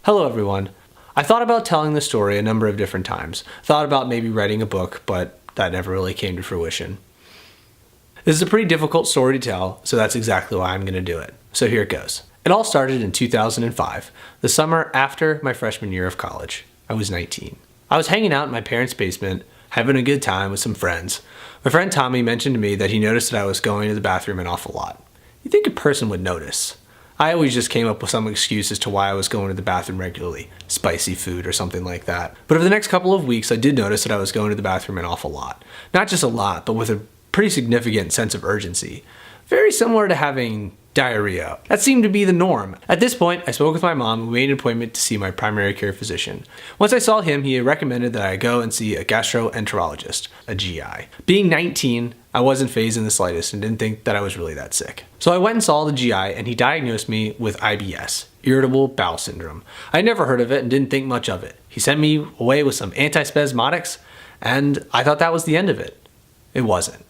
Hello everyone. I thought about telling the story a number of different times. Thought about maybe writing a book, but that never really came to fruition. This is a pretty difficult story to tell, so that's exactly why I'm going to do it. So here it goes. It all started in 2005, the summer after my freshman year of college. I was 19. I was hanging out in my parents' basement, having a good time with some friends. My friend Tommy mentioned to me that he noticed that I was going to the bathroom an awful lot. You'd think a person would notice. I always just came up with some excuse as to why I was going to the bathroom regularly. Spicy food or something like that. But over the next couple of weeks, I did notice that I was going to the bathroom an awful lot. Not just a lot, but with a pretty significant sense of urgency. Very similar to having diarrhea. That seemed to be the norm. At this point, I spoke with my mom and made an appointment to see my primary care physician. Once I saw him, he recommended that I go and see a gastroenterologist, a GI. Being 19, I wasn't fazed in the slightest and didn't think that I was really that sick. So I went and saw the GI and he diagnosed me with IBS, irritable bowel syndrome. I'd never heard of it and didn't think much of it. He sent me away with some antispasmodics and I thought that was the end of it. It wasn't.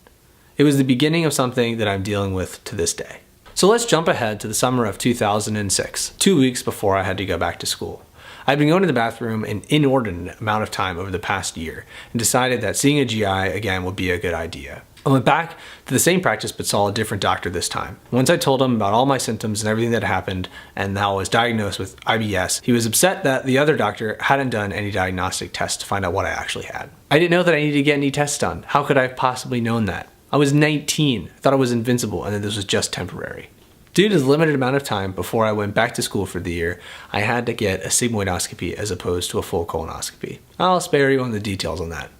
It was the beginning of something that I'm dealing with to this day. So let's jump ahead to the summer of 2006, 2 weeks before I had to go back to school. I'd been going to the bathroom an inordinate amount of time over the past year and decided that seeing a GI again would be a good idea. I went back to the same practice but saw a different doctor this time. Once I told him about all my symptoms and everything that happened and how I was diagnosed with IBS, he was upset that the other doctor hadn't done any diagnostic tests to find out what I actually had. I didn't know that I needed to get any tests done. How could I have possibly known that? I was 19, I thought I was invincible and that this was just temporary. Due to the limited amount of time before I went back to school for the year, I had to get a sigmoidoscopy as opposed to a full colonoscopy. I'll spare you on the details on that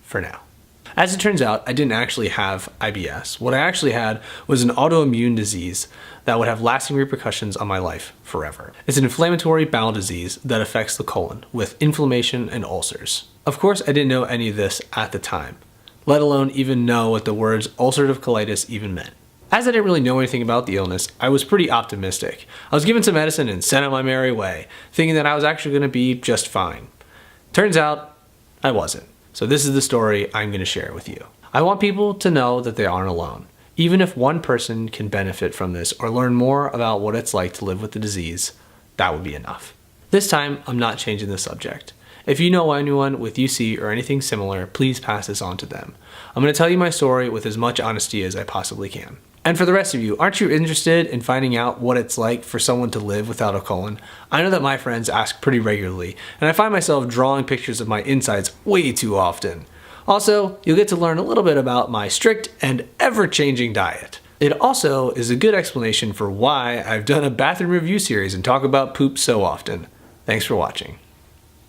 for now. As it turns out, I didn't actually have IBS. What I actually had was an autoimmune disease that would have lasting repercussions on my life forever. It's an inflammatory bowel disease that affects the colon with inflammation and ulcers. Of course, I didn't know any of this at the time, let alone even know what the words ulcerative colitis even meant. As I didn't really know anything about the illness, I was pretty optimistic. I was given some medicine and sent on my merry way, thinking that I was actually going to be just fine. Turns out, I wasn't. So this is the story I'm going to share with you. I want people to know that they aren't alone. Even if one person can benefit from this or learn more about what it's like to live with the disease, that would be enough. This time, I'm not changing the subject. If you know anyone with UC or anything similar, please pass this on to them. I'm going to tell you my story with as much honesty as I possibly can. And for the rest of you, aren't you interested in finding out what it's like for someone to live without a colon? I know that my friends ask pretty regularly, and I find myself drawing pictures of my insides way too often. Also, you'll get to learn a little bit about my strict and ever-changing diet. It also is a good explanation for why I've done a bathroom review series and talk about poop so often. Thanks for watching.